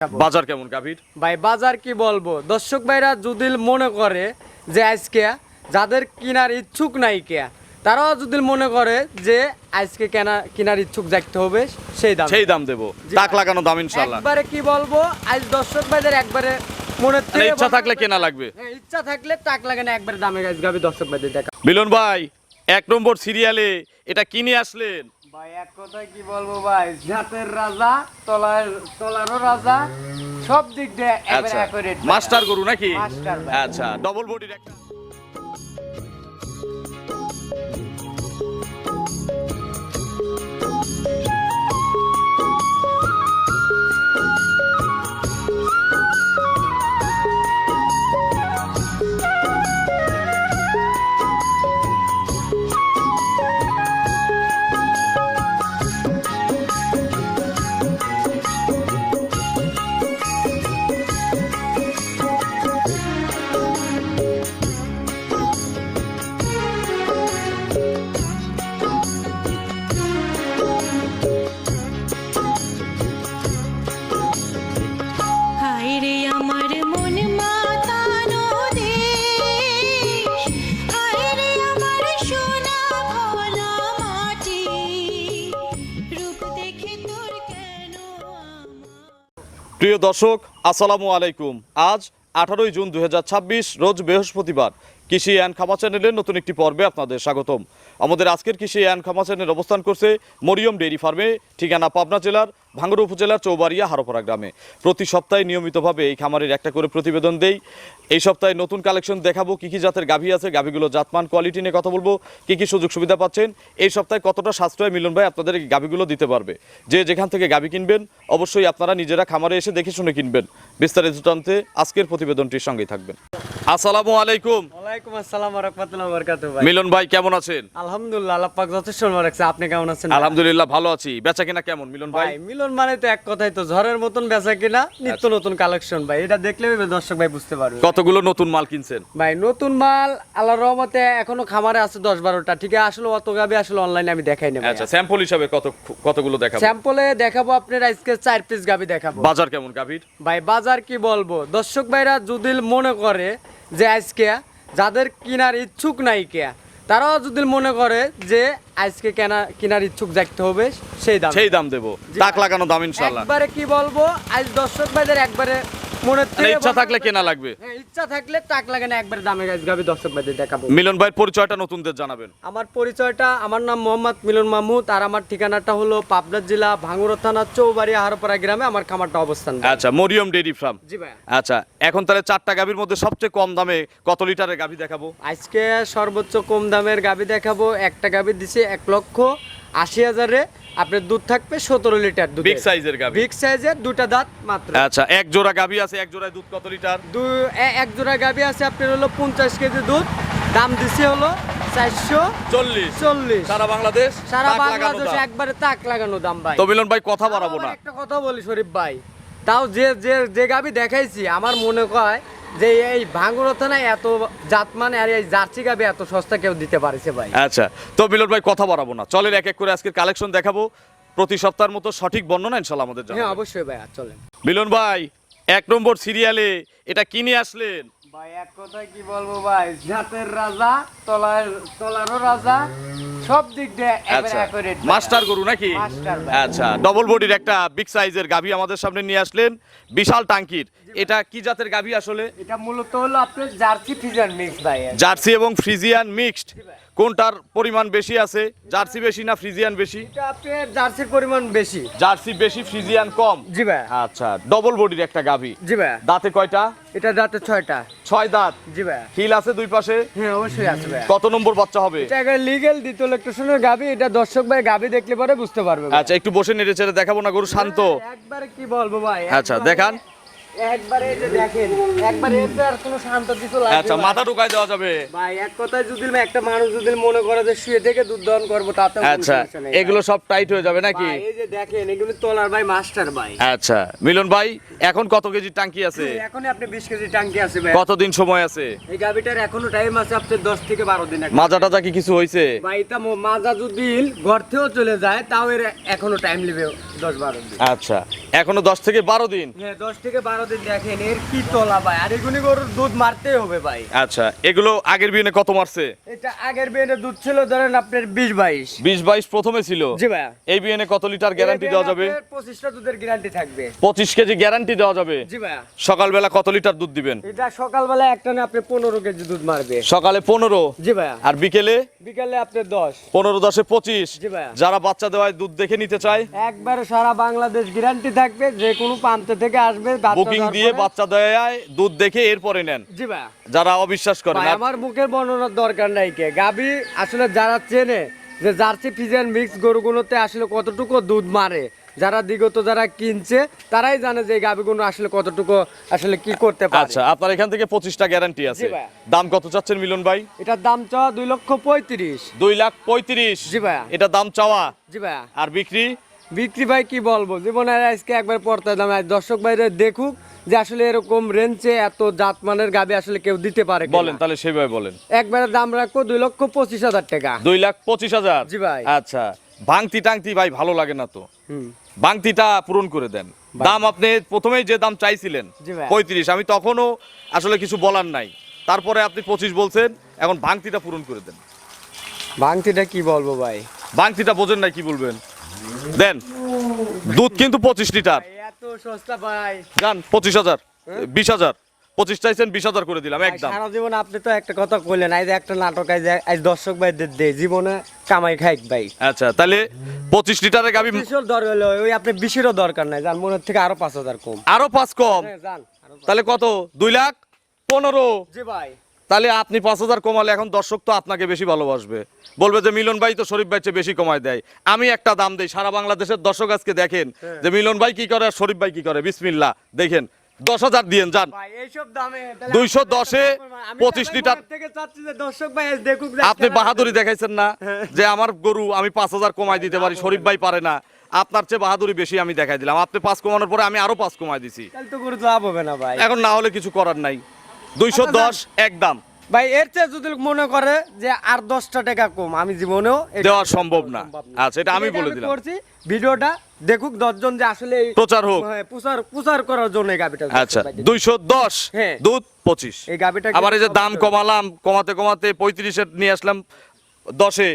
বাজার কেমন গাভীর? ভাই বাজার কি বলবো, দর্শক ভাইরা যদি মনে করে যে আজকে যাদের কেনার ইচ্ছুক নাই কে, তারাও যদি মনে করে যে আজকে কেনার ইচ্ছুক দেখতে হবে সেই দাম দেবো। টাক লাগানো দাম ইনশাআল্লাহ। একবারে কি বলবো, আজ দর্শক ভাইদের একবারে মনে থেকে ইচ্ছা থাকলে কেনা লাগবে। হ্যাঁ, ইচ্ছা থাকলে টাক লাগানো একবারে দামে গাবি দর্শক ভাইদের দেখা। মিলন ভাই, ১ নম্বর সিরিয়ালে এটা কিনে আসলেন ভাই এক কথা কি বলবো ভাই, জাতের রাজা, তলারও রাজা, সব দিক দিয়ে আচ্ছা, মাস্টার গরু নাকি? মাস্টার ভাই। আচ্ছা, ডবল বডির একটা প্রিয় দর্শক, আসসালামু আলাইকুম। আজ 18 জুন 2026 রোজ বৃহস্পতিবার। কৃষি অ্যান্ড খামা চ্যানেলের নতুন একটি পর্বে আপনাদের স্বাগতম। আমাদের আজকের কৃষি অ্যান্ড খামা চ্যানেল অবস্থান করছে মরিয়ম ডেইরি ফার্মে, ঠিকানা পাবনা জেলার ভাঙ্গুড়া উপজেলার চৌবাড়িয়া হারোপাড়া গ্রামে। প্রতি সপ্তাহে নিয়মিতভাবে এই খামারের একটা করে প্রতিবেদন দেই। এই সপ্তাহে নতুন কালেকশন দেখাবো, কী কী জাতের গাভী আছে, গাভীগুলো জাতমান কোয়ালিটি নিয়ে কথা বলবো, কী কী সুযোগ সুবিধা পাচ্ছেন, এই সপ্তাহে কতটা সাশ্রয় মিলন ভাই আপনাদের এই গাভীগুলো দিতে পারবে। যে যেখান থেকে গাভী কিনবেন অবশ্যই আপনারা নিজেরা খামারে এসে দেখে শুনে কিনবেন। বিস্তারিত জানতে আজকের প্রতিবেদনটির সঙ্গেই থাকবেন। আসসালামু আলাইকুম। ওয়ালাইকুম আসসালাম ওয়া রাহমাতুল্লাহি ওয়া বারাকাতুহু। ভাই মিলন ভাই কেমন আছেন? আলহামদুলিল্লাহ, আল্লাহ পাক যথেষ্ট ভালো রাখছে। আপনি কেমন আছেন? আলহামদুলিল্লাহ ভালো আছি। বেচা কিনা কেমন মিলন ভাই? মিলন মানে তো এক কথাই তো ঝড়ের মতন বেচা কিনা, নিত্য নতুন কালেকশন ভাই। এটা দেখলে দর্শক ভাই বুঝতে পারবে। কতগুলো নতুন মাল কিনছেন ভাই? নতুন মাল আল্লাহর রহমতে এখনো খামারে আছে 10-12টা। ঠিক আছে, আসলে অত গাবি আসলে অনলাইনে আমি দেখাই নেব। আচ্ছা, স্যাম্পল হিসাবে কতগুলো দেখাবো? স্যাম্পলে দেখাবো আপনার আজকে 4 পিস গাবি দেখাবো। বাজার কেমন গাবির? ভাই বাজার কি বলবো, দর্শক ভাইরা যদি মনে করে যে আজকে যাদের কেনার ইচ্ছুক নাই কে, তারাও যদি মনে করে যে আজকে কেনার ইচ্ছুক দেখতে হবে সেই দাম দেবো। টাক লাগানো দাম ইনশাআল্লাহ। একবারে কি বলবো, আজ দর্শক ভাইদের একবারে মনে থেকে ইচ্ছা থাকলে কেনা লাগবে। হ্যাঁ, ইচ্ছা থাকলে টাক লাগানো একবারে দামে গাবি দর্শক ভাইদের দেখাবো। মিলন ভাইয়ের পরিচয়টা নতুনদের জানাবেন। আমার পরিচয়টা, আমার নাম মোহাম্মদ মিলন মাহমুদ, আর আমার ঠিকানাটা হলো পাবনা জেলা ভাঙ্গুড়া থানা চৌবাড়িয়া হারোপাড়া গ্রামে আমার খামারটা অবস্থান। আচ্ছা, মরিয়ম ডেইরি ফার্ম। জি ভাই। আচ্ছা, এখন তাহলে 4টা গাভীর মধ্যে সবচেয়ে কম দামে কত লিটারের গাভী দেখাবো? আজকে সর্বোচ্চ কম দামের গাভী দেখাবো। একটা গাভী দিছে 1,80,000-এ। আপনার দুধ থাকবে 17 লিটার দুধ। বিগ সাইজের গাভী। বিগ সাইজের, দুটা দাঁত মাত্র। আচ্ছা, এক জোড়া গাভী আছে, এক জোড়ায় দুধ কত লিটার? এক জোড়া গাভী আছে আপনার হলো 50 কেজি দুধ। দাম দিছে হলো 440। সারা বাংলাদেশ? সারা বাংলাদেশে একবারে তাক লাগানো দাম ভাই। তো মিলন ভাই কথা বাড়াবো না। একটা কথা বলি শরীফ ভাই, তাও যে গাভী দেখাইছি আমার মনে হয় যে এই ভাঙ্গুড়া থানায় এত জাতমান আর এই জার্সি গাভী এত সস্তা কেউ দিতে পারেছে ভাই। আচ্ছা, তো মিলন ভাই কথা বাড়াবো না, চলেন এক এক করে আজকের কালেকশন দেখাবো। প্রতি সপ্তাহের মতো সঠিক বর্ণনা ইনশাআল্লাহ আমাদের জানাবেন। হ্যাঁ অবশ্যই ভাই, চলেন। মিলন ভাই, 1 নম্বর সিরিয়ালে এটা কিনে আসলেন ভাই এক কথা কি বলবো ভাই, জাতের রাজা, তলারও রাজা, সব দিক দিয়ে মাস্টার গরু নাকি? আচ্ছা, ডবল বডির একটা বিগ সাইজের গাভী আমাদের সামনে নিয়ে আসলেন, বিশাল টাঙ্কির। এটা কি জাতের গাভী আসলে? এটা মূলত হলো আপনার জার্সি ফ্রিজিয়ান মিক্স ভাই। জার্সি এবং ফ্রিজিয়ান মিক্সড। কোনটার পরিমাণ বেশি আছে? জার্সি বেশি না ফ্রিজিয়ান বেশি? এটা আপনার জার্সির পরিমাণ বেশি। জার্সি বেশি, ফ্রিজিয়ান কম। জি ভাই। আচ্ছা, ডবল বডির একটা গাভী। জি ভাই। দাঁতে কয়টা? এটা দাঁতে 6টা। 6 দাঁত। জি ভাই। হিল আছে দুই পাশে? হ্যাঁ অবশ্যই আছে ভাই। কত নম্বর বাচ্চা হবে? এটা একটা লিগ্যাল দ্বিতীয় ইলেকট্রিশনের গাভী। এটা দর্শক ভাই গাভী দেখলে পরে বুঝতে পারবে। আচ্ছা, একটু বসে নেড়ে চেড়ে দেখাবো না? গরু শান্ত একবারে কি বলবো ভাই। আচ্ছা, দেখান। একবারে এই যে দেখেন, একবারে এতে আর কোনো শান্ত কিছু লাগবে আচ্ছা, না। মাথা ঢুকাই দেওয়া যাবে। ভাই এক কথায় যদি একটা মানুষ যদি মনে করে যে শুয়ে থেকে দুধ দহন করবো তাতে আচ্ছা, এগুলো সব টাইট হয়ে যাবে নাকি? এই যে দেখেন এগুলো তোলার ভাই মাস্টার ভাই। আচ্ছা মিলন ভাই, এখন কত কেজি টাঙ্কি আছে? এখন আপনি 20 কেজি টাঙ্কি আছে ভাই। কতদিন সময় আছে? এই গাবিটার এখনো টাইম আছে আপনার 10 থেকে 12 দিন। মাজা টাজা কি কিছু হয়েছে? ভাই তা মাজা যদি ঘর থেকেও চলে যায় তাও এর এখনো টাইম নেবে 10-12 দিন। আচ্ছা, এখনো 10 থেকে 12 দিন। হ্যাঁ 10 থেকে 12 দিন। দেখেন এর কি তোলা ভাই, আর এগুলি গরুর দুধ মারতেই হবে ভাই। আচ্ছা, এগুলো আগের বিয়ে কত মারছে? এটা আগের বিয়ের দুধ ছিল ধরেন আপনার 20-22। 20-22 প্রথমে ছিল। জি ভাই। এই বিয়ে কত লিটার গ্যারান্টি দেওয়া যাবে? 25টা দুধের গ্যারান্টি থাকবে। 25 কেজি গ্যারান্টি দেওয়া যাবে। জি ভাই। সকালবেলা কত লিটার দুধ দিবেন? এটা সকালবেলা একটা না আপনি 15 কেজি দুধ মারবে। সকালে 15। জি ভাই। আর বিকেলে? বিকালে আপনি 10। 15-10 25। জি ভাই। যারা বাচ্চা দেওয়ায় দুধ দেখে নিতে চায়, একবারে সারা বাংলাদেশ গ্যারান্টি থাকবে, যে কোনো প্রান্ত থেকে আসবে বাচ্চা বুকিং দেওয়ার দিয়ে পরে। বাচ্চা দেওয়ায় দুধ দেখে এরপরে নেন। জি ভাই। যারা অবিশ্বাস করে ভাই না, আমার মুখের বর্ণনার দরকার নাই। কে গাবি আসলে যারা চেনে যে জার্সি ফিজিয়ান মিক্স গরুগুলোতে আসলে কতটুকু দুধ মারে, যারা বিগত যারা কিনছে তারাই জানে যে এই গাবিগুলো আসলে কতটুকু আসলে কি করতে পারে। আচ্ছা, আপনার এখান থেকে 25টা গ্যারান্টি আছে। জি ভাই। দাম কত চাচ্ছেন মিলন ভাই? এটার দাম চাওয়া 2,35,000। 2,35,000। জি ভাই। এটা দাম চাওয়া। জি ভাই। আর বিক্রি? বিক্রি ভাই কি বলবো, জীবনের আজকে একবার পড়তে দাম। আজ দর্শক ভাইরা দেখুক যে আসলে এরকম রেঞ্জে এত জাতমানের গাবি আসলে কেউ দিতে পারে কিনা। বলেন তাহলে সেভাবে বলেন। একবারে দাম রাখবো 2,25,000 টাকা। 2,25,000। জি ভাই। আচ্ছা, ভাঙতি টাংতি ভাই ভালো লাগে না তো, হুম। ভাঙতিটা পূরণ করে দেন। দাম আপনি প্রথমেই যে দাম চাইছিলেন জি ভাই। 35, আমি তখনও আসলে কিছু বলার নাই, তারপরে আপনি 25 বলছেন, এখন ভাঙতিটা পূরণ করে দেন। ভাঙতিটা কি বলবো ভাই, ভাঙতিটা বোঝেন না, কি বলবেন দেন। দুধ কিন্তু 25 লিটার। এত সস্তা ভাই। যান 25,000, 20,000। 25 চাইছেন, 20,000 করে দিলাম একদম। সারা জীবন আপনি তো একটা কথা কইলেন, আজ একটা নাটক আজ দর্শক ভাইদের দে জীবনে কামাই খাইক ভাই। আচ্ছা, তাহলে 25 লিটারের গাবি 20 দরকার হলো, ওই আপনি 20-এরও দরকার নাই, যান মনের থেকে আরো 5,000 কম। আরো 5 কম। হ্যাঁ, যান আরো তাহলে কত? 2,15,000। জি ভাই। তাহলে আপনি 5,000 কমালে এখন দর্শক তো আপনাকে বেশি ভালোবাসবে, বলবে যে মিলন ভাই তো শরীফ ভাই চেয়ে বেশি কমায় দেয়। আমি একটা দাম দেই, সারা বাংলাদেশের দর্শক আজকে দেখেন যে মিলন ভাই কি করে আর শরীফ ভাই কি করে। বিসমিল্লাহ, দেখেন 10,000 দিয়েন যান। ভাই এইসব দামে 210-এ 25 লিটার। থেকে চাচ্ছি যে দর্শক ভাই আজ দেখুক যে আপনি বাহাদুরি দেখাইছেন না যে আমার গরু আমি 5,000 কমাই দিতে পারি, শরীফ ভাই পারে না। আপনার চেয়ে বাহাদুরি বেশি আমি দেখাই দিলাম। আপনি 5 কমানোর পরে আমি আরো 5 কমাই দিছি। তাহলে তো গরু লাভ হবে না ভাই। এখন না হলে কিছু করার নাই। 210 একদম ভাই এর চেয়ে যদি মনে করে যে আর 10টা টাকা কম, আমি জীবনেও এটা দেওয়া সম্ভব না। আচ্ছা, এটা আমি বলে দিলাম। করছি, ভিডিওটা দেখুক 10 জন যে আসলে এই প্রচার হোক। হ্যাঁ, প্রচার করার জন্য এই গাবিটা। আচ্ছা, 210 হ্যাঁ। দুধ 25। এই গাবিটা আবার এই যে দাম কমালাম, কমাতে কমাতে 35-এ নিয়ে আসলাম 10-এ,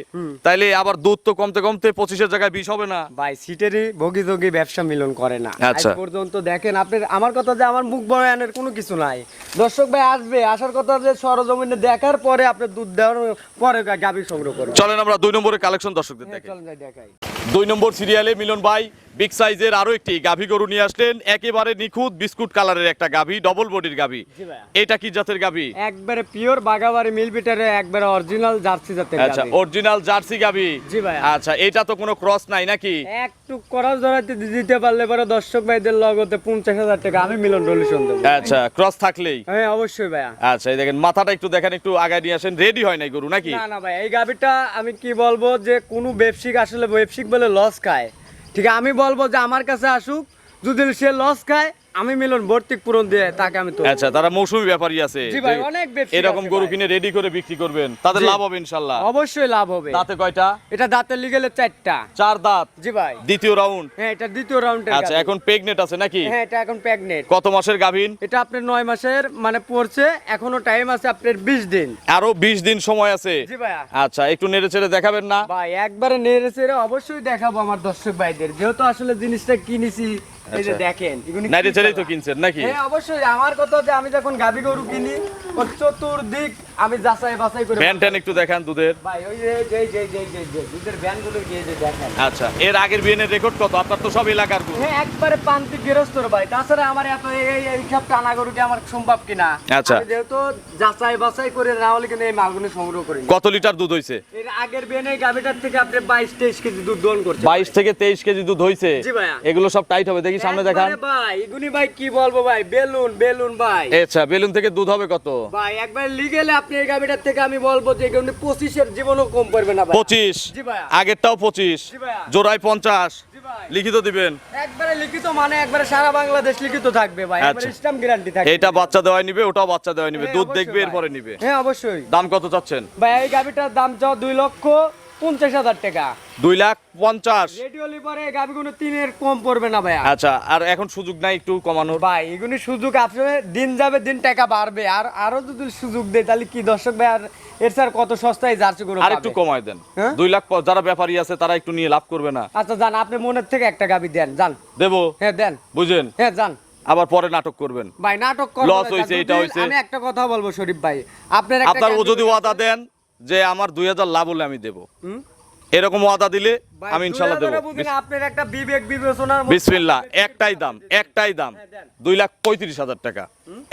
তাইলে আবার দুধ তো কমতে কমতে 25-এর জায়গায় 20 হবে না? ভাই সিটেরই ভোগী যোগী ব্যবসা মিলন করে না। আজ আচ্ছা। পর্যন্ত দেখেন আপনি আমার কথা যে আমার মুখ বয়ানের কোনো কিছু নাই। দর্শক ভাই আসবে, আসার কথা যে সরজমিনে দেখার পরে আপনি দুধ দেওয়ার পরে গাবি সংগ্রহ করবেন। চলেন আমরা 2 নম্বরের কালেকশন দর্শকদের হ্যাঁ, দেখে। চলেন যাই দেখাই। 2 নম্বর সিরিয়ালে মিলন ভাই বিগ সাইজের আরো একটি গাভী গরু নিয়ে আসলেন। একেবারে নিখুঁত বিস্কুট কালারের একটা গাভী, ডবল বডির গাভী। জি ভাই। এটা কি জাতের গাভী? একবারে পিওর বাগাবাড়ি মিল বিটারে একবারে অরিজিনাল জার্সি জাতের আচ্ছা, গাবি। অরিজিনাল জার্সি গাভী। জি ভাই। আচ্ছা, এটা তো কোনো ক্রস নাই নাকি? একটু করার জড়াইতে দিতে পারলে পরে দর্শক ভাইদের লগতে 50,000 টাকা আমি মিলন ডলিশন দেবো। আচ্ছা, ক্রস থাকলেই। হ্যাঁ অবশ্যই ভাইয়া। আচ্ছা, এই দেখেন মাথাটা একটু দেখেন, একটু আগায় নিয়ে আসেন। রেডি হয় নাই গরু নাকি? না না ভাই, এই গাবিটা আমি কি বলবো যে কোনো ব্যবসায়িক আসলে ব্যবসায়িক বলে লস খায়, ঠিক আছে আমি বলবো যে আমার কাছে আসুক, যদি সে লস খায় আমি মিলন ভর্তি পূরণ দিয়ে তাকে আমি তো। আচ্ছা, তারা মৌসুমী ব্যাপারী আছে, জি ভাই, যে অনেক ব্যবসায়ী এরকম আছে গরু ভাই। কিনে রেডি করে বিক্রি করবেন, তাদের জি। লাভ হবে ইনশাআল্লাহ। অবশ্যই লাভ হবে। দাঁতে কয়টা? এটা দাঁতের লিগেলে 4টা। 4 দাঁত। জি ভাই। দ্বিতীয় রাউন্ড। হ্যাঁ এটা দ্বিতীয় রাউন্ডের। আচ্ছা, এখন প্রেগনেট আছে নাকি? হ্যাঁ এটা এখন প্রেগনেন্ট। কত মাসের গাভীন? এটা আপনার 9 মাসের মানে পড়ছে, এখনো টাইম আছে আপনার 20 দিন। আরো 20 দিন সময় আছে। জি ভাইয়া। আচ্ছা, একটু নেড়ে চেড়ে দেখাবেন না? ভাই একবারে নেড়ে চেড়ে অবশ্যই দেখাবো আমার দর্শক ভাইদের, যেহেতু আসলে জিনিসটা কিনেছি। এই যে আচ্ছা। দেখেন এগুলো নেড়ে কি চেড়েই তো করা। কিনছেন নাকি? হ্যাঁ অবশ্যই, আমার কথা যে আমি যখন গাভী গরু কিনি ওর চতুর্দিক আমি যাচাই বাছাই করে ভ্যান ট্যান একটু দেখান দুধের। ভাই ওই যে দুধের ভ্যানগুলো গিয়ে যে দেখেন। আচ্ছা, এর আগের বিয়ের রেকর্ড কত? আপনার তো সব এলাকার গরু। হ্যাঁ একবারে প্রান্তিক গৃহস্থর ভাই, তাছাড়া আমার এত এইসব টানা গরুটি আমার সম্ভব কিনা। আচ্ছা। আমি যেহেতু যাচাই বাছাই করে না হলে কিন্তু এই মালগুলো সংগ্রহ করি। কত লিটার দুধ হইছে? এর আগের বিয়ে গাভিটার থেকে আপনি 22-23 কেজি দুধ দোহন করছেন। 22 থেকে 23 কেজি দুধ হইছে। জি ভাইয়া। এগুলো সব টাইট হবে, দেখি সামনে দেখান। একবারে ভাই এগুনি ভাই কি বলবো ভাই, বেলুন ভাই। আচ্ছা, বেলুন থেকে দুধ হবে কত? ভাই একবার লিগেলে আপনি এই গাভিটার থেকে আমি বলবো যে এগুলো 25 এর জীবনও কম পড়বে না ভাই। 25? জি ভাইয়া। আগেরটাও 25? জি ভাইয়া। জোড়ায় 50? জি ভাই। লিখিত দিবেন? একবারে লিখিত মানে একবারে সারা বাংলাদেশ লিখিত থাকবে ভাই, একবারে আচ্ছা। স্ট্যাম্প গ্যারান্টি থাকবে। এটা বাচ্চা দেওয়াই নিবে, ওটাও বাচ্চা দেওয়াই নিবে, হ্যাঁ, দুধ অবশ্যই দেখবে ভাই। এরপরে নিবে। হ্যাঁ অবশ্যই। দাম কত চাচ্ছেন? ভাই এই গাভিটার দাম চাও 2,50,000 টাকা। 2,50,000? রেডিও লিভারে এই গাভিগুলো 3 এর কম পড়বে না ভাইয়া। আচ্ছা, আর এখন সুযোগ নাই একটু কমানোর? ভাই এগুলি সুযোগ আসলে দিন যাবে দিন টাকা বাড়বে, আর আরো যদি সুযোগ দেয় তাহলে কি দর্শক ভাই আর এর স্যার কত সস্তায় জার্সি গরু আর পাবে। একটু কমায় দেন। হ্যাঁ? 2 লাখ যারা ব্যাপারী আছে তারা একটু নিয়ে লাভ করবে না? আচ্ছা যান, আপনি মনের থেকে একটা গাভি দেন, যান। দেবো? হ্যাঁ দেন। বুঝেন? হ্যাঁ যান। আবার পরে নাটক করবেন। ভাই নাটক করব Loss হইছে, এটা হইছে। আমি একটা কথা বলবো শরীফ ভাই, আপনার একটা আপনার ও গাভী- যদি ওয়াদা দেন যে আমার 2,000 লাভ হলে আমি দেবো, হুম? এরকম ওয়াদা দিলে ভাই, আমি ইনশাল্লাহ 2000 দেবো। বুঝেন, আপনার একটা বিবেক বিবেচনার মধ্যে- বিসমিল্লাহ। একটাই দাম, একটাই দাম, হ্যাঁ, দেন। 2,35,000 টাকা,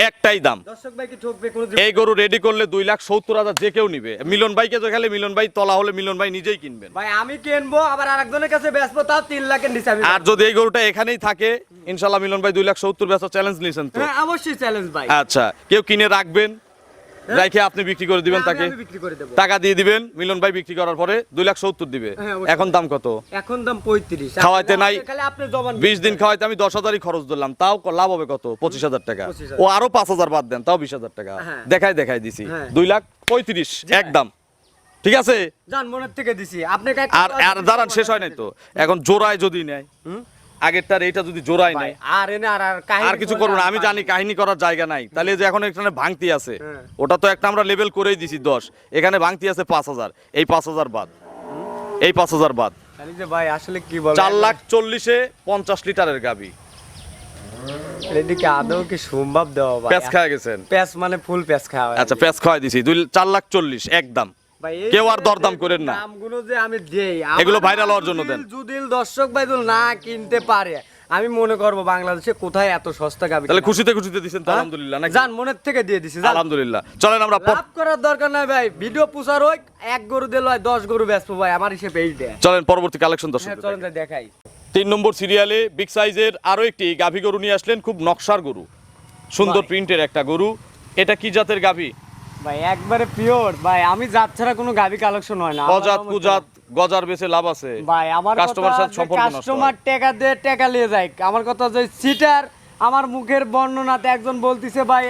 একটাই দাম। দর্শক ভাই কি ঠকবে কোনো এই গরু রেডি করলে 2,70,000 যে কেউ নিবে। মিলন ভাইকে দেখালে মিলন ভাই তলা হলে মিলন ভাই নিজেই কিনবেন। ভাই আমি কিনবো আবার আরেকজনের কাছে বেচবো, তাও 3 লাখের নিচে আমি। আর যদি এই গরুটা এখানেই থাকে ইনশাল্লাহ মিলন ভাই 2,70,000 বেচা চ্যালেঞ্জ নিয়েছেন তো? হ্যাঁ অবশ্যই চ্যালেঞ্জ ভাই। আচ্ছা, কেউ কিনে রাখবেন, রাখে আপনি বিক্রি করে দিবেন, তাকে আমি বিক্রি করে দেব। টাকা দিয়ে দিবেন, মিলন ভাই বিক্রি করার পরে 2,70,000 দিবে। হ্যাঁ, অবশ্যই। এখন দাম কত? এখন দাম 35। খাওয়াইতে নাই? খালি আপনি জবান 20 দিন খাওয়াইতে আমি 10,000ই খরচ দিলাম, তাও লাভ হবে কত? 25,000 টাকা। 25,000 ও আরো 5,000 বাদ দেন, তাও 20,000 টাকা। হ্যাঁ। দেখাই দিছি। হ্যাঁ। 2,35,000 একদম। ঠিক আছে? জান মনের থেকে দিছি আপনাকে। আর আর দাঁড়ান, শেষ হয় নাই তো। এখন জোড়ায় যদি নেয়, আগেরটার এইটা যদি জোড়ায় ভাই নেয়, আর এনে আর কাহিনী আর কিছু করবো না। আমি জানি কাহিনী করার জায়গা নাই, তাহলে যে এখন এখানে ভাঙতি আছে, হ্যাঁ। ওটা তো একটা আমরা লেভেল করেই দিছি 10, এখানে ভাঙতি আছে 5,000, এই 5,000 বাদ, এই 5,000 বাদ। খালি যে ভাই আসলে কি বল, 4,40,000-এ 50 লিটারের গাবি। এদিকে আদৌ কি সম্ভব দেওয়া ভাই? প্যাঁচ খায় গেছেন? প্যাঁচ মানে ফুল প্যাঁচ খাওয়া। আচ্ছা, প্যাঁচ খাওয়াই দিছি 4,40,000 একদম। ভাই এই কেউ আর যে দরদাম করেন না। দামগুলো যে আমি দেই, এগুলো আমার viral হওয়ার জন্য দেন। যদি দর্শক ভাই যদি না কিনতে পারে, আমি মনে করব বাংলাদেশে কোথায় এত সস্তা গাবি। তাহলে খুশিতে দিছেন তো? আলহামদুলিল্লাহ নাকি? জান মনের থেকে দিয়ে দিছি, জান। আলহামদুলিল্লাহ। চলেন আমরা লাভ করার দরকার নাই ভাই, ভিডিও পুষার হোক, এক গরু দিল 10 গরু বেচবো ভাই, আমার হিসেবে এই দেয়। চলেন পরবর্তী কালেকশন দর্শক। হ্যাঁ চলেন যাই দেখাই। 3 নম্বর সিরিয়ালে বিগ সাইজের আরো একটি গাভী গরু নিয়ে আসলেন, খুব নকশার গরু, সুন্দর ভাই। প্রিন্টের একটা গরু। এটা কি জাতের গাভী? ভাই একবারে পিওর ভাই, আমি জাত ছাড়া কোনো গাবি কালেকশন হয় না। অজাত কুজাত গজার বেচে লাভ আছে ভাই আমার কাস্টমার সাথে সম্পর্ক নষ্ট হয়। কাস্টমার টাকা দিয়ে টাকা নিয়ে যায়। আমার কথা যে সিটার, আমার মুখের বর্ণনাতে একজন বলতিছে ভাই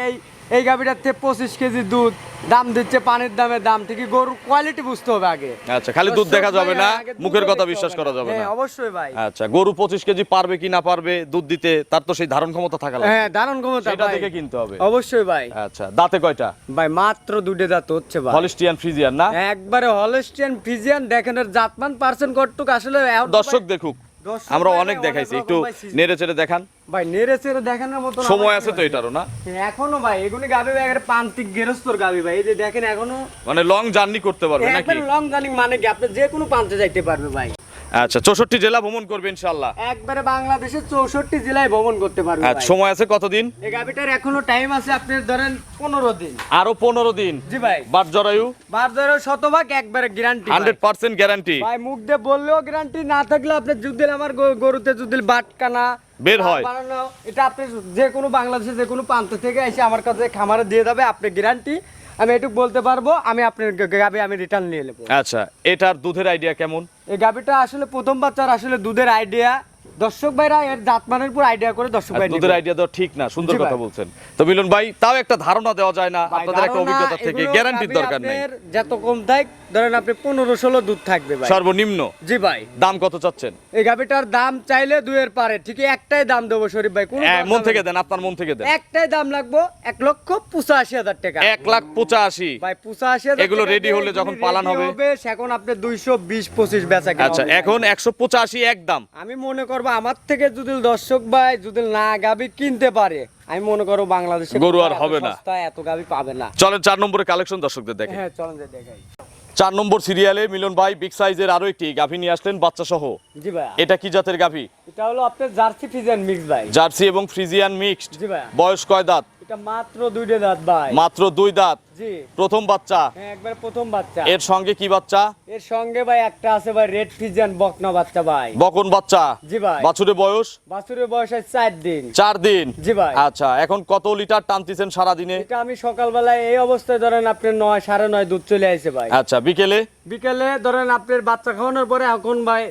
এই গাবিটার থেকে 25 কেজি দুধ, দাম দিচ্ছে পানির দাম। ঠিকই, গরুর কোয়ালিটি বুঝতে হবে আগে। আচ্ছা, খালি দুধ দেখা যাবে না, আগে দুধ মুখের কথা দেখতে বিশ্বাস হবে করা না। যাবে হ্যাঁ না। অবশ্যই ভাই। আচ্ছা, গরু 25 কেজি পারবে কি না পারবে দুধ দিতে, তার তো সেই ধারণ ক্ষমতা থাকা লাগবে, হ্যাঁ দারুণ ক্ষমতা সেটা ভাই। দেখে কিনতে হবে। অবশ্যই ভাই। আচ্ছা, দাঁতে কয়টা? ভাই মাত্র 2টে দাঁত হচ্ছে ভাই। হলিস্টিয়ান ফ্রিজিয়ান না? একবারে হলস্টিয়ান ফ্রিজিয়ান, দেখেন এর জাতমান পার্সেন্ট কটটুক আসলে এখন তো দর্শক ভাই- দেখুক, দর্শক আমরা ভাই অনেক অনেক দেখাইছি, রকম একটু ভাই season। নেড়ে চেড়ে দেখান। ভাই নেড়ে চেড়ে দেখানোর মতো সময় আছে তো এটারও না? এখনো ভাই এগুলি গাবি ভাই একেবারে প্রান্তিক গেরস্তর গাবি ভাই, এই যে দেখেন এখনো মানে লং জার্নি করতে পারবে নাকি? একবারে লং জার্নি, মানে কি আপনি যে কোনো প্রান্তে যাইতে পারবে ভাই। আচ্ছা, 64 জেলা ভ্রমণ করবে ইনশাআল্লাহ। একবারে বাংলাদেশের 64 জেলায় ভ্রমণ করতে পারবে আচ্ছা, ভাই। সময় আছে কতদিন? এই গাবিটার এখনো টাইম আছে, আপনি ধরেন 15 দিন। আরো 15 দিন। জি ভাই। বাট জরায়ু বার ধরে শতভাগ একবারে গ্যারান্টি 100% গ্যারান্টি ভাই, মুখ দিয়ে বললেও গ্যারান্টি, না থাকলে আপনি যদি আমার গরুতে যদি বাটকানা বের হয়, বানানো, এটা আপনি যে কোনো বাংলাদেশের যে কোনো প্রান্ত থেকে এসে আমার কাছে খামারে দিয়ে দেবে, আপনি গ্যারান্টি, আমি এটুকু বলতে পারবো, আমি আপনার গাবি আমি রিটার্ন নিয়ে নেবো। আচ্ছা, এটার দুধের আইডিয়া কেমন? এই গাবিটা আসলে প্রথম বাচ্চার আসলে দুধের আইডিয়া, দর্শক ভাইরা এর জাতমানের উপর আইডিয়া করে দর্শক ভাই দুধের আইডিয়া দেওয়া ঠিক না, সুন্দর জি কথা ভাই। বলছেন তো মিলন ভাই, তাও একটা ধারণা দেওয়া যায় না ভাই, আপনাদের একটা ধারণা, অভিজ্ঞতা থেকে? এগুলো গ্যারান্টির গাভী দরকার নাই, আপনার যত কম থাক ধরেন আপনি 15-16 দুধ থাকবে ভাই সর্বনিম্ন। জি ভাই। দাম কত চাচ্ছেন? এই গাবিটার দাম চাইলে 2 এর পারে, ঠিকই একটাই দাম দেবো শরীফ ভাই, কোনো মন থেকে দেন, আপনার মন থেকে দেন। একটাই দাম লাগবো 1,85,000 টাকা। 1,85,000 ভাই 85,000 এগুলো টাকা ready দিয়ে হলে যখন এগুলি পালান ready হবে? এখন আপনি 220-25 বেচা কিনা আচ্ছা, হবে ভাই। এখন 185 একদম। আমি মনে করব করবো আমার থেকে যদি দর্শক ভাই যদি না গাবি কিনতে পারে, আমি মনে করবো বাংলাদেশে গরু আর হবে না, এত গাবি পাবে না। চলেন 4 নম্বরের কালেকশন দর্শকদের দেখেন। হ্যাঁ চলেন যে দেখাই। 4 নম্বর সিরিয়ালে মিলন ভাই বিগ সাইজের আরো একটি গাভী নিয়ে আসলেন বাচ্চা সহ। জি ভাই, এটা কি জাতের গাভী? এটা হলো আপনার জার্সি ফ্রিজিয়ান মিক্স ভাই। জার্সি এবং ফ্রিজিয়ান মিক্সড। জি ভাই। বয়স কয় দাঁত? এটা মাত্র 2 দাঁত ভাই। মাত্র 2 দাঁত। জি। প্রথম বাচ্চা? হ্যাঁ একবার প্রথম বাচ্চা। এর সঙ্গে কি বাচ্চা? এর সঙ্গে ভাই একটা আছে ভাই রেড ফ্রিজিয়ান বকনা বাচ্চা ভাই। বকন বাচ্চা? জি ভাই। বাছুরের বয়স? বাছুরের বয়স 4 দিন। 4 দিন। জি ভাই। আচ্ছা, এখন কত লিটার টানতেছেন সারা দিনে? এটা আমি সকালবেলায় এই অবস্থায় ধরেন আপনার 9 9:30 দুধ চলে আসে ভাই। আচ্ছা, বিকেলে? বিকেলে ধরেন আপনার বাচ্চা খাওয়ানোর পরে এখন ভাই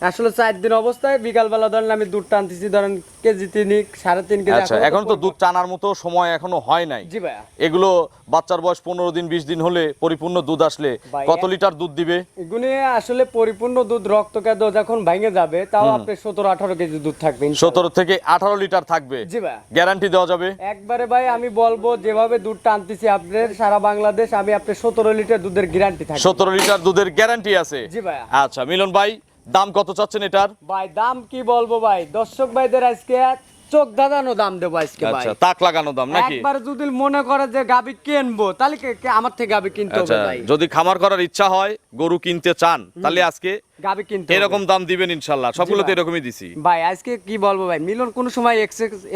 আসলে 4 দিন অবস্থায় বিকালবেলা ধরেন আমি দুধ টানতেছি ধরেন কেজি 3 3.5 কেজি। আচ্ছা, এখন তো দুধ টানার মতো সময় এখনো হয় নাই। জি ভাই। এগুলো বাচ্চার বয়স 15 দিন 20 দিন হলে পরিপূর্ণ দুধ আসলে ভাই, কত লিটার দুধ দিবে? এগুলো আসলে পরিপূর্ণ দুধ রক্তকাদ যখন ভেঙে যাবে তাও আপনার 17-18 কেজি দুধ থাকবে ইনশাআল্লাহ। 17 থেকে 18 লিটার থাকবে। জি ভাই। গ্যারান্টি দেওয়া যাবে? একবারে ভাই আমি বলবো যেভাবে দুধ টানতেছি আপনার সারা বাংলাদেশ আমি আপনার 17 লিটার দুধের গ্যারান্টি থাকবে। 17 লিটার দুধের গ্যারান্টি আছে। জি ভাই। আচ্ছা মিলন ভাই, দাম কত চাচ্ছেন এটার? ভাই দাম কি বলবো ভাই, দর্শক ভাইদের আজকে চোখ দাদানো দাম দেবো আজকে ভাই। আচ্ছা, তাক লাগানো দাম নাকি? একবার যদি মনে করে যে গাবি কিনবো তাহলে আমার থেকে গাবি কিনতে হবে আচ্ছা, ভাই। যদি খামার করার ইচ্ছা হয়, গরু কিনতে চান, তাহলে আজকে গাবি কিনতে এরকম দাম দিবেন ইনশাআল্লাহ। সবগুলোতে ভাই। এরকমই দিছি ভাই। আজকে কি বলবো ভাই, মিলন কোনো সময়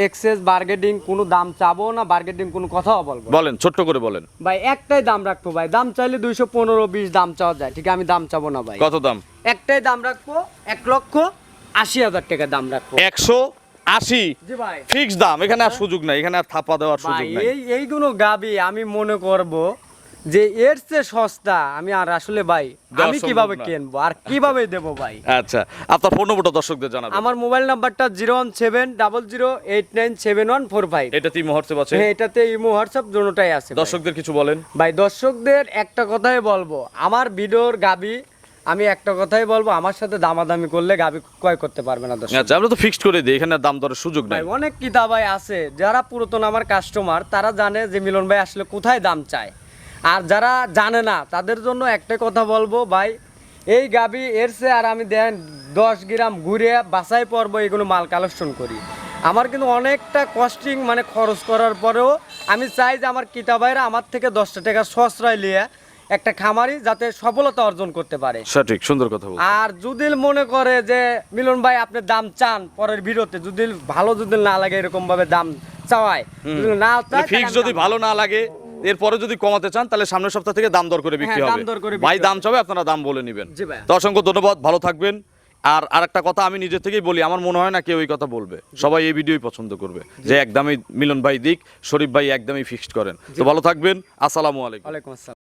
এক্সেস বার্গেটিং কোনো দাম চাবো না, বার্গেটিং কোনো কথাও বলবো না। বলেন, ছোট্ট করে বলেন। ভাই একটাই দাম রাখবো ভাই, দাম চাইলে 215-20 দাম চাওয়া যায়, ঠিক আমি দাম চাবো না ভাই। কত দাম? একটাই দাম রাখবো 1,80,000 টাকা দাম রাখবো। 180 জি ভাই। ফিক্স দাম, এখানে আর সুযোগ নাই, এখানে আর থাপা দেওয়ার ভাই সুযোগ নাই। এইগুলো গাবি আমি মনে করব যে এর চেয়ে সস্তা আমি আর আসলে ভাই দেওয়া আমি সম্ভব কিভাবে না। কিনবো আর কিভাবে দেবো ভাই। আচ্ছা, আপনার ফোন নম্বরটা দর্শকদের জানাবেন। আমার মোবাইল নাম্বারটা 01700897145। এটাতে হোয়াটসঅ্যাপ আছে? হ্যাঁ এটাতে ইমো হোয়াটসঅ্যাপ দুটোটাই আছে ভাই। দর্শকদের কিছু বলেন। ভাই দর্শকদের একটা কথাই বলবো, আমার ভিডিওর গাবি আমি একটা কথাই বলবো, আমার সাথে দামাদামি করলে গাবি ক্রয় করতে পারবে না দর্শক। আচ্ছা, আমরা তো ফিক্সড করে দিই, এখানে আর দাম দরের সুযোগ নাই। ভাই অনেক কিতা ভাই আছে যারা পুরাতন আমার কাস্টমার, তারা জানে যে মিলন ভাই আসলে কোথায় দাম চায়। আর যারা জানে না তাদের জন্য একটা কথা বলবো ভাই, এই গাবি এর চেয়ে আর আমি দেন 10 গ্রাম ঘুরে বাছাই পর্ব এগুলো মাল কালেকশন করি। আমার কিন্তু অনেকটা কস্টিং মানে খরচ করার পরেও আমি চাই যে আমার কিতা ভাইরা আমার থেকে 10 টাকা সস্তায় নিয়ে একটা খামারি যাতে সফলতা অর্জন করতে পারে। সঠিক, সুন্দর কথা বলছেন। আর যদি মনে করে যে মিলন ভাই আপনি দাম চান পরের ভিডিওতে, যদি ভালো যদি না লাগে এরকম ভাবে দাম চাওয়ায়, যদি না চায় ফিক্স যদি ভালো না লাগে, এরপরে যদি কমাতে চান তাহলে সামনের সপ্তাহ থেকে দাম দর করে বিক্রি হ্যাঁ, দাম হবে। দর করে বিক্রি ভাই হবে। দাম চাবে, আপনারা দাম বলে নেবেন। জি ভাই। তো অসংখ্য ধন্যবাদ, ভালো থাকবেন। আর আরেকটা কথা আমি নিজে থেকেই বলি, আমার মনে হয় না কেউ এই কথা বলবে, সবাই এই ভিডিওই পছন্দ করবে যে একদমই মিলন ভাই দিক, শরীফ ভাই একদমই ফিক্সড করেন। তো ভালো থাকবেন, আসসালামু আলাইকুম। ওয়ালাইকুম আসসালাম।